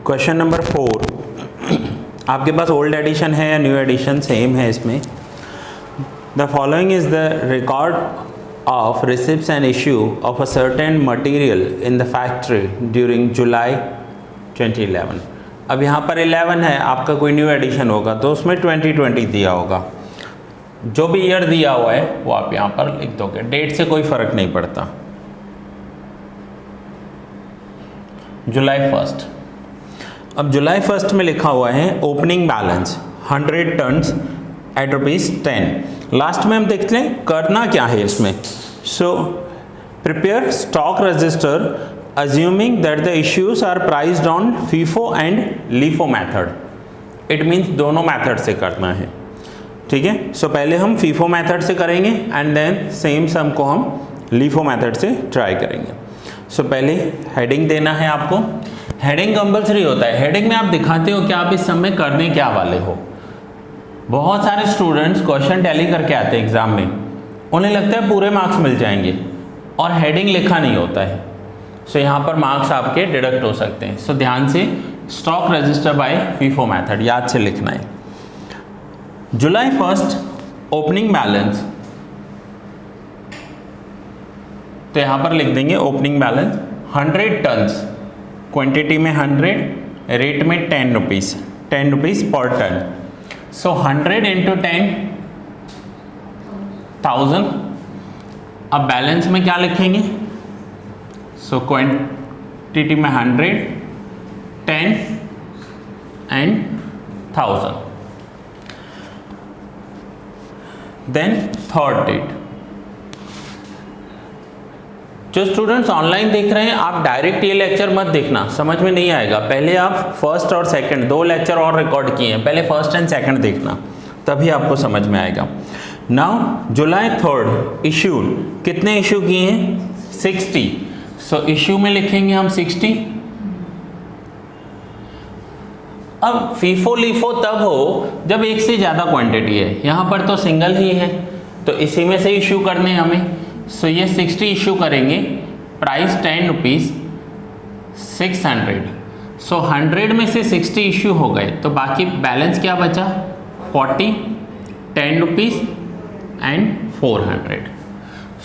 Question number 4, आपके पास old addition है या न्यू एडिशन, सेम है इसमें। The following is the record of receipts and issue of a certain material in the factory during जुलाई 2011। अब यहाँ पर 11 है, आपका कोई न्यू एडिशन होगा तो उसमें 2020 दिया होगा। जो भी ईयर दिया हुआ है वो आप यहाँ पर लिख दोगे, डेट से कोई फर्क नहीं पड़ता। जुलाई 1। अब जुलाई 1 में लिखा हुआ है opening balance 100 tons at ₹10। Last में हम देखते हैं करना क्या है इसमें। So prepare stock register assuming that the issues are priced on FIFO and LIFO method. It means दोनों मैथड से करना है, ठीक है। सो पहले हम फीफो मैथड से करेंगे एंड देन सेम सम को हम लीफो मैथड से ट्राई करेंगे। सो पहले हेडिंग देना है आपको। हेडिंग कंपलसरी होता है। हेडिंग में आप दिखाते हो कि आप इस सम में करने क्या वाले हो। बहुत सारे स्टूडेंट्स क्वेश्चन टैली करके आते हैं एग्जाम में, उन्हें लगता है पूरे मार्क्स मिल जाएंगे और हेडिंग लिखा नहीं होता है। सो यहाँ पर मार्क्स आपके डिडक्ट हो सकते हैं। सो ध्यान से stock register by FIFO method याद से लिखना है। जुलाई 1 ओपनिंग बैलेंस, तो यहाँ पर लिख देंगे ओपनिंग बैलेंस 100 टन्स, क्वांटिटी में 100, रेट में 10 रुपीज़, 10 रुपीज़ पर टन। सो 100 इंटू 10,000। अब बैलेंस में क्या लिखेंगे? सो क्वांटिटी में 100, 10 एंड 1000। Then third date. जो स्टूडेंट्स ऑनलाइन देख रहे हैं आप डायरेक्ट ये लेक्चर मत देखना, समझ में नहीं आएगा। पहले आप फर्स्ट और सेकंड 2 लेक्चर और रिकॉर्ड किए हैं, पहले फर्स्ट एंड सेकंड देखना, तभी आपको समझ में आएगा। नाउ जुलाई 3 इश्यूड, कितने इश्यू किए हैं? 60। सो इश्यू में लिखेंगे हम 60। अब फीफो लीफो तब हो जब एक से ज़्यादा क्वांटिटी है, यहाँ पर तो सिंगल ही है तो इसी में से इश्यू करने हैं हमें। सो ये 60 इशू करेंगे, प्राइस 10 रुपीज़, 600। सो 100 में से 60 इशू हो गए तो बाकी बैलेंस क्या बचा? 40, 10 रुपीज़ एंड 400।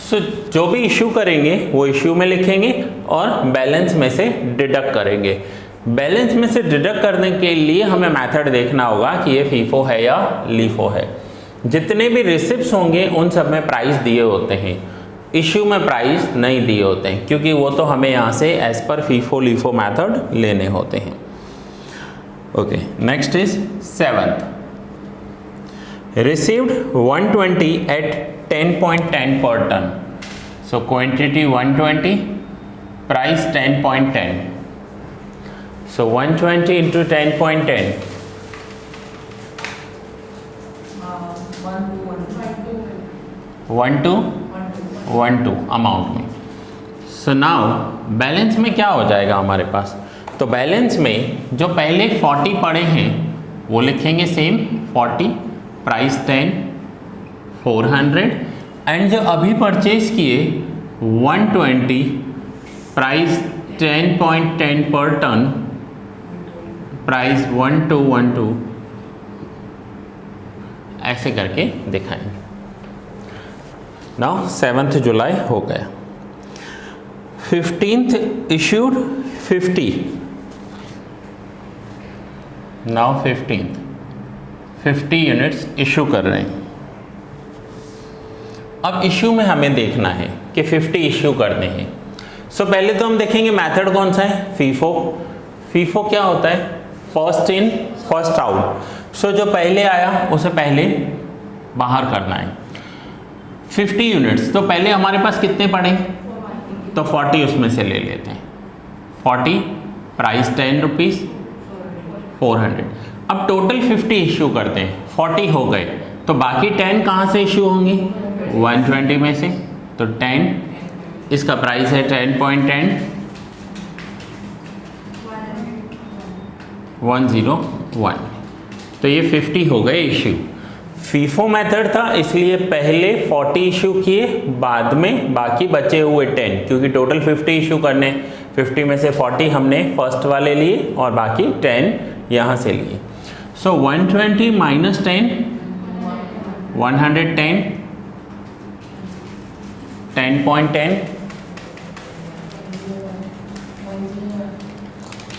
सो जो भी इशू करेंगे वो इशू में लिखेंगे और बैलेंस में से डिडक्ट करेंगे। बैलेंस में से डिडक्ट करने के लिए हमें मेथड देखना होगा कि ये फीफो है या लीफो है। जितने भी रिसिप्ट्स होंगे उन सब में प्राइस दिए होते हैं, इश्यू में प्राइस नहीं दिए होते हैं क्योंकि वो तो हमें यहाँ से एज पर फीफो लीफो मेथड लेने होते हैं। Okay, next is 7th। Received 120 at 10.10 पर ton. So quantity 120, price 10.10। So 120 into 10.10, 1212 amount में। सो नाउ बैलेंस में क्या हो जाएगा हमारे पास? तो बैलेंस में जो पहले 40 पड़े हैं वो लिखेंगे सेम 40, प्राइस 10, 400 एंड जो अभी परचेज किए 120, प्राइस 10.10 पर टन, प्राइस 1212, ऐसे करके दिखाएंगे। नाउ 7th जुलाई हो गया। 15th issued 50। Now 50 units issue कर रहे हैं। अब इशू में हमें देखना है कि 50 इशू करने हैं। सो पहले तो हम देखेंगे मेथड कौन सा है? फीफो। फीफो क्या होता है? First in first out. So जो पहले आया उसे पहले बाहर करना है। 50 यूनिट्स, तो पहले हमारे पास कितने पड़े? तो 40 उसमें से ले लेते हैं। 40, प्राइस 10 रुपीज़, 400। अब टोटल 50 इशू करते हैं। 40 हो गए तो बाकी 10 कहाँ से इशू होंगे? 120 में से। तो 10, इसका प्राइस है 10.10, 101। तो ये 50 हो गए इशू। फीफो मेथड था इसलिए पहले 40 इशू किए, बाद में बाकी बचे हुए 10, क्योंकि टोटल 50 इशू करने 50 में से 40 हमने फर्स्ट वाले लिए और बाकी 10 यहाँ से लिए। सो 120 माइनस 10 110 10.10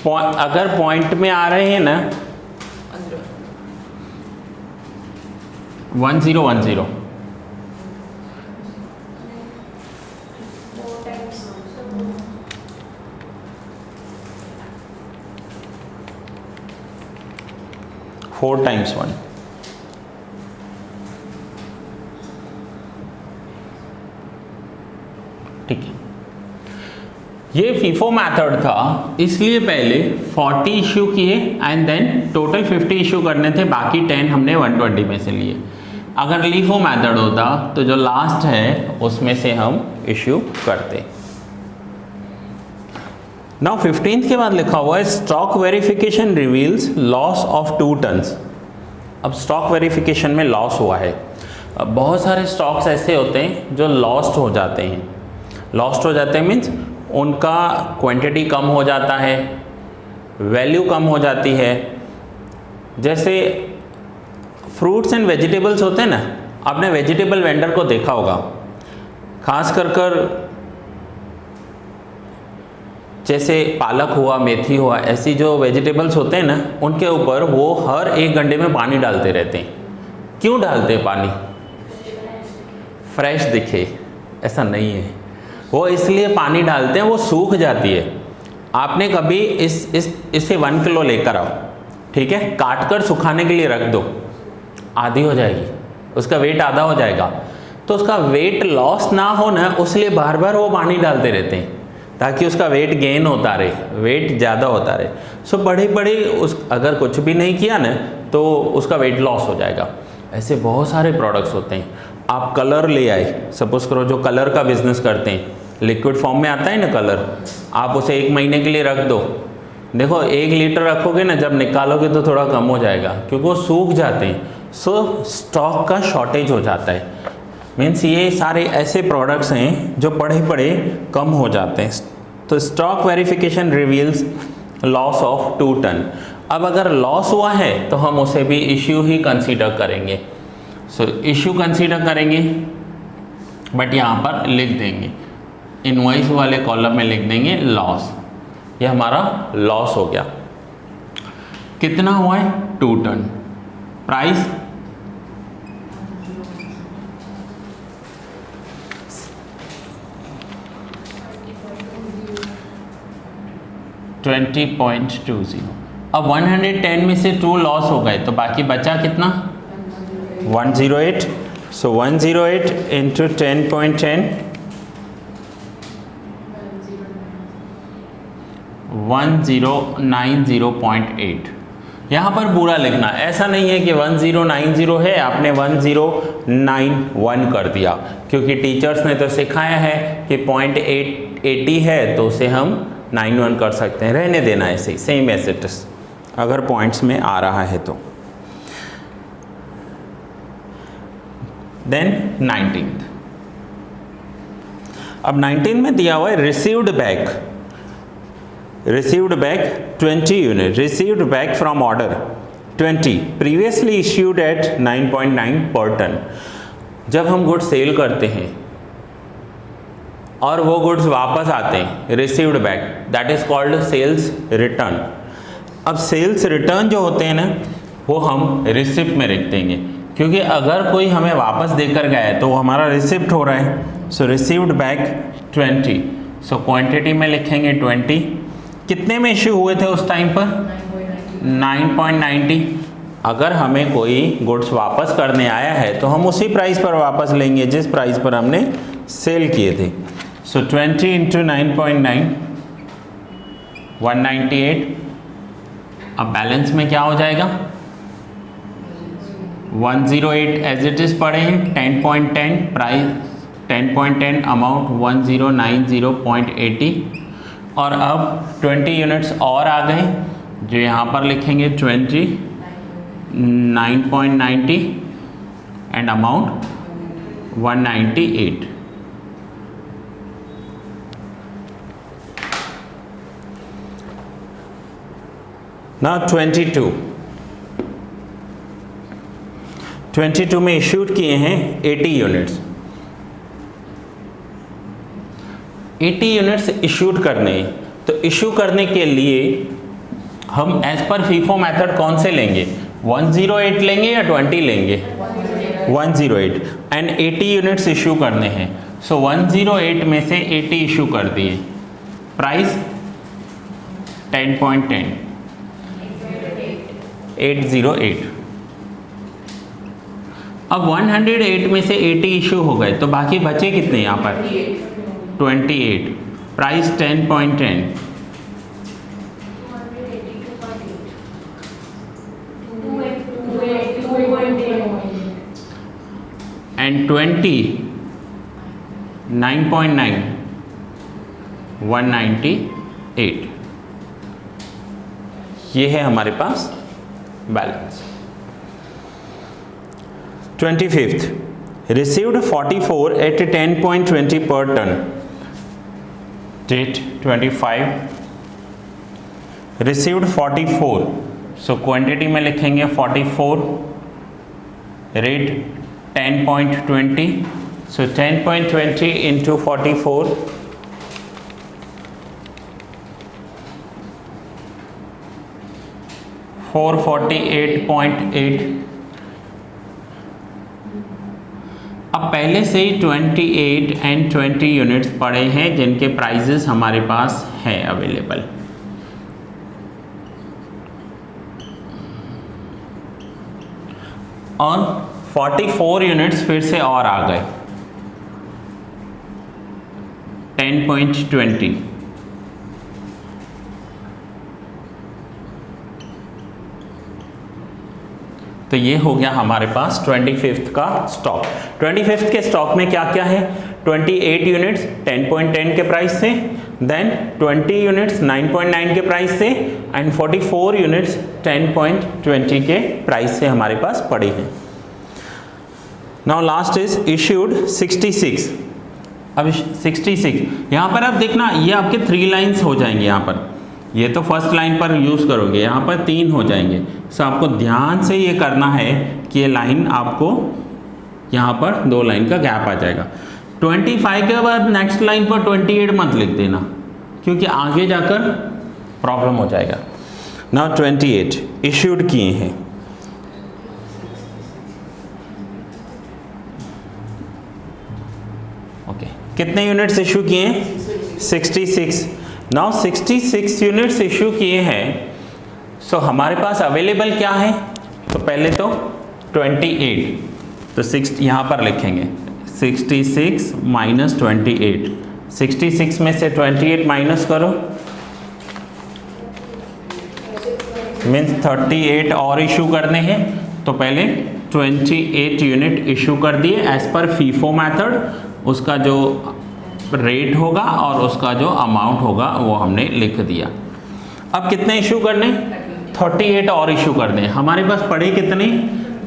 अगर पॉइंट में आ रहे हैं ना 1010 4 times 1 ठीक है। ये फीफो मेथड था, इसलिए पहले 40 इश्यू किए एंड देन टोटल 50 इश्यू करने थे, बाकी 10 हमने 120 में से लिए। अगर लीफो मेथड होता तो जो लास्ट है उसमें से हम इश्यू करते। नाउ 15th के बाद लिखा हुआ है stock verification reveals loss of 2 tons. अब स्टॉक वेरिफिकेशन में लॉस हुआ है। अब बहुत सारे स्टॉक्स ऐसे होते हैं जो लॉस्ट हो जाते हैं। लॉस्ट हो जाते हैं मीन्स उनका क्वांटिटी कम हो जाता है, वैल्यू कम हो जाती है। जैसे फ्रूट्स एंड वेजिटेबल्स होते हैं ना, आपने वेजिटेबल वेंडर को देखा होगा, खास कर जैसे पालक हुआ, मेथी हुआ, ऐसी जो वेजिटेबल्स होते हैं ना, उनके ऊपर वो हर 1 घंटे में पानी डालते रहते हैं। क्यों डालते हैं पानी? फ्रेश दिखे, ऐसा नहीं है। वो इसलिए पानी डालते हैं, वो सूख जाती है। आपने कभी इसे 1 किलो लेकर आओ, ठीक है, काट कर सुखाने के लिए रख दो, आधी हो जाएगी, उसका वेट आधा हो जाएगा। तो उसका वेट लॉस ना हो ना, उसलिए बार बार वो पानी डालते रहते हैं ताकि उसका वेट गेन होता रहे, वेट ज़्यादा होता रहे। सो बड़े अगर कुछ भी नहीं किया ना तो उसका वेट लॉस हो जाएगा। ऐसे बहुत सारे प्रोडक्ट्स होते हैं। आप कलर ले आए, सपोज करो जो कलर का बिजनेस करते हैं, लिक्विड फॉर्म में आता है ना कलर, आप उसे 1 महीने के लिए रख दो। देखो 1 लीटर रखोगे ना, जब निकालोगे तो थोड़ा कम हो जाएगा क्योंकि वो सूख जाते हैं। सो स्टॉक का शॉर्टेज हो जाता है। मीन्स ये सारे ऐसे प्रोडक्ट्स हैं जो पड़े कम हो जाते हैं। तो stock verification reveals loss of 2 ton. अब अगर लॉस हुआ है तो हम उसे भी इश्यू ही कंसीडर करेंगे। सो इश्यू कंसीडर करेंगे, बट यहाँ पर लिख देंगे, इनवॉइस वाले कॉलम में लिख देंगे लॉस। ये हमारा लॉस हो गया। कितना हुआ है? 2 टन। प्राइस 20.20। अब 110 में से 2 लॉस हो गए तो बाकी बचा कितना? 108। सो 108 इंटू 10.10 1090.8। यहाँ पर पूरा लिखना, ऐसा नहीं है कि 1090 है आपने 1091 कर दिया, क्योंकि टीचर्स ने तो सिखाया है कि 0.80 है तो उसे हम 91 कर सकते हैं। रहने देना ऐसे ही, सेम एज इट इज, अगर पॉइंट्स में आ रहा है तो। Then 19th। अब 19 में दिया हुआ है received back 20 unit, received back from order 20, previously issued at 9.9 पर टन। जब हम गुड्स सेल करते हैं और वो गुड्स वापस आते हैं, received back, that is called sales return. अब सेल्स रिटर्न जो होते हैं ना, वो हम रिसिप्ट में लिख देंगे, क्योंकि अगर कोई हमें वापस देकर गया है तो वो हमारा रिसिप्ट हो रहा है। सो रिसीव्ड बैक 20। सो क्वांटिटी में लिखेंगे 20। कितने में इश्यू हुए थे उस टाइम पर? 9.90। अगर हमें कोई गुड्स वापस करने आया है तो हम उसी प्राइस पर वापस लेंगे जिस प्राइस पर हमने सेल किए थे। सो 20 इंटू 9.9 198। अब बैलेंस में क्या हो जाएगा? 108 एज इट इज पड़े हैं, 10.10 प्राइस, 10.10 अमाउंट 1090.80। और अब 20 यूनिट्स और आ गए जो यहाँ पर लिखेंगे 20 9.90 एंड अमाउंट 198। नाउ 22 में इश्यूड किए हैं 80 यूनिट्स। 80 यूनिट्स इश्यूड करने, तो इशू करने के लिए हम एज पर फीफो मेथड कौन से लेंगे, 108 लेंगे या 20 लेंगे, 108, एंड 80 यूनिट्स इशू करने हैं। सो 108 में से 80 इशू कर दिए, प्राइस 10.10, 808। अब 108 में से 80 इशू हो गए, तो बाकी बचे कितने यहाँ पर, 28, प्राइस 10.10, एंड 20 9.9, 198। ये है हमारे पास balance. 25th, received 44 at 10.20 per ton, date 25, received 44, so quantity में लिखेंगे 44, rate 10.20, so 10.20 into 44, 448.8। अब पहले से ही 28 एंड 20 यूनिट्स पड़े हैं जिनके प्राइजेस हमारे पास है अवेलेबल। और 44 यूनिट्स फिर से और आ गए 10.20, तो ये हो गया हमारे पास 25th का स्टॉक। 25th के स्टॉक में क्या क्या है, 28 यूनिट्स 10.10 के प्राइस से, देन 20 यूनिट्स 9.9 के प्राइस से, एंड 44 यूनिट्स 10.20 के प्राइस से हमारे पास पड़ी हैं। Now last is issued 66। अब 66 यहाँ पर आप देखना, ये आपके 3 लाइन्स हो जाएंगे। यहाँ पर ये तो फर्स्ट लाइन पर यूज़ करोगे, यहाँ पर 3 हो जाएंगे। सो आपको ध्यान से ये करना है कि ये लाइन आपको यहाँ पर 2 लाइन का गैप आ जाएगा। 25 के बाद नेक्स्ट लाइन पर 28 मत लिख देना, क्योंकि आगे जाकर प्रॉब्लम हो जाएगा। नाउ 28 इश्यूड किए हैं, ओके कितने यूनिट्स इशू किए हैं, 66। नाउ 66 यूनिट्स इशू किए हैं। सो हमारे पास अवेलेबल क्या है, तो पहले तो 28, तो 6 यहाँ पर लिखेंगे 66 माइनस 28, 66 में से 28 माइनस करो, मीन्स 38 और इशू करने हैं। तो पहले 28 यूनिट इशू कर दिए एज पर फीफो मेथड, उसका जो रेट होगा और उसका जो अमाउंट होगा वो हमने लिख दिया। अब कितने इशू करने, 38 और इशू करने। हमारे पास पड़े कितने,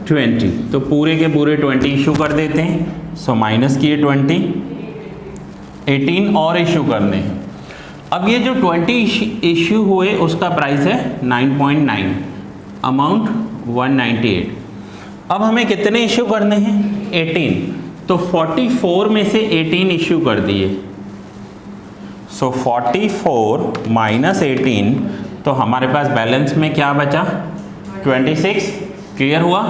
20, तो पूरे के पूरे 20 इशू कर देते हैं। सो माइनस किए 20, 18 और इशू करने हैं। अब ये जो 20 इशू हुए उसका प्राइस है 9.9, अमाउंट 198। अब हमें कितने इशू करने हैं, 18, तो 44 में से 18 इशू कर दिए। सो 44 माइनस 18, तो हमारे पास बैलेंस में क्या बचा, 26। क्लियर हुआ।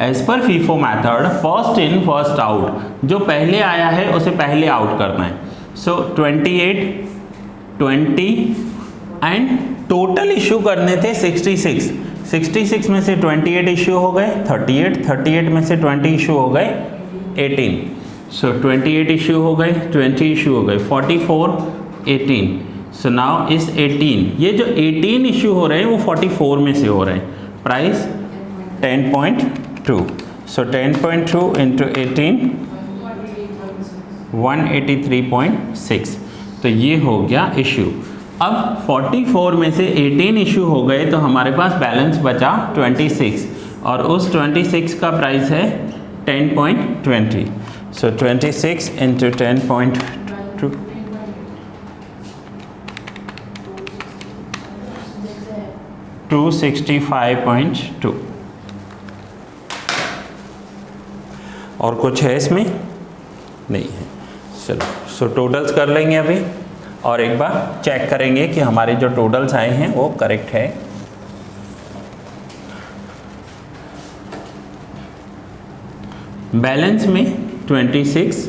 एज पर FIFO method first in first out, जो पहले आया है उसे पहले आउट करना है। सो 28, 20 एंड टोटल इशू करने थे 66। 66 में से 28 इशू हो गए, 38 में से 20 इशू हो गए 18। सो 28 इशू हो गए, 20 इशू हो गए, 44, 18। सो नाउ इस 18, ये जो 18 इशू हो रहे हैं वो 44 में से हो रहे हैं। प्राइस 10.2, सो 10.2 इंटू 18, 183.6, तो ये हो गया इशू। अब 44 में से 18 इशू हो गए, तो हमारे पास बैलेंस बचा 26, और उस 26 का प्राइस है 10.20। सो 26 इंटू 10.2, 265.2। और कुछ है इसमें? नहीं है। चलो सो टोटल्स कर लेंगे अभी और एक बार चेक करेंगे कि हमारे जो टोटल्स आए हैं वो करेक्ट है। बैलेंस में 26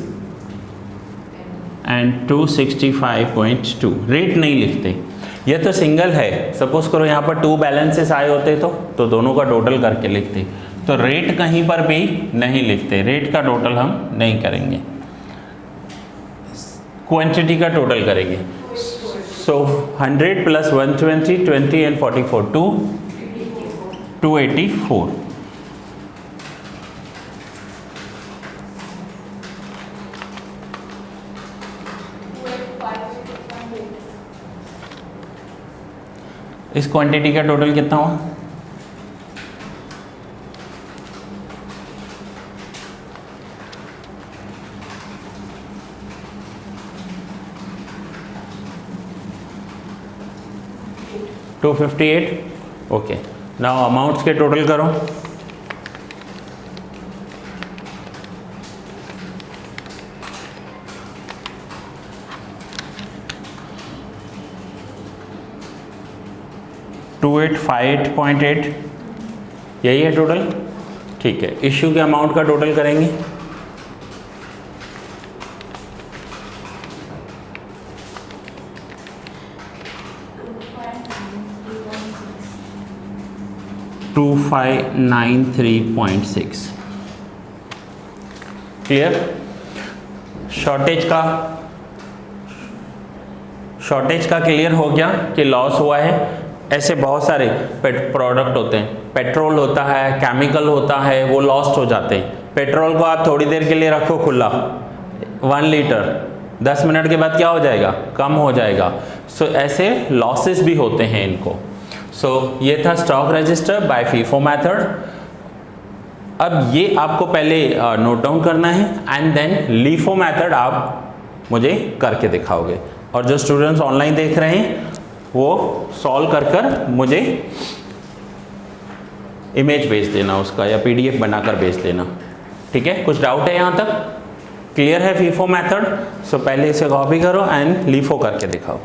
एंड 265.2। रेट नहीं लिखते, ये तो सिंगल है। सपोज करो यहाँ पर 2 बैलेंसेस आए होते तो दोनों का टोटल करके लिखते। तो रेट कहीं पर भी नहीं लिखते, रेट का टोटल हम नहीं करेंगे, क्वांटिटी का टोटल करेंगे। सो 100 प्लस 120, 20 एंड 44, 284। इस क्वांटिटी का टोटल कितना हुआ? $258। ओके, नाउ अमाउंट्स के टोटल करो। $285.8 यही है टोटल। ठीक है, इश्यू के अमाउंट का टोटल करेंगे। $2593.6। क्लियर? शॉर्टेज का क्लियर हो गया कि लॉस हुआ है। ऐसे बहुत सारे प्रोडक्ट होते हैं, पेट्रोल होता है, केमिकल होता है, वो लॉस्ट हो जाते हैं। पेट्रोल को आप थोड़ी देर के लिए रखो खुला, 1 लीटर, 10 मिनट के बाद क्या हो जाएगा? कम हो जाएगा। सो ऐसे लॉसेस भी होते हैं इनको। सो ये था stock register by FIFO method. अब ये आपको पहले नोट डाउन करना है एंड देन लीफो मेथड आप मुझे करके दिखाओगे। और जो स्टूडेंट्स ऑनलाइन देख रहे हैं वो सॉल्व कर मुझे इमेज भेज देना उसका, या PDF बनाकर भेज देना। ठीक है, कुछ डाउट है यहाँ तक? क्लियर है फीफो मेथड? सो पहले इसे कॉपी करो एंड लीफो करके दिखाओ।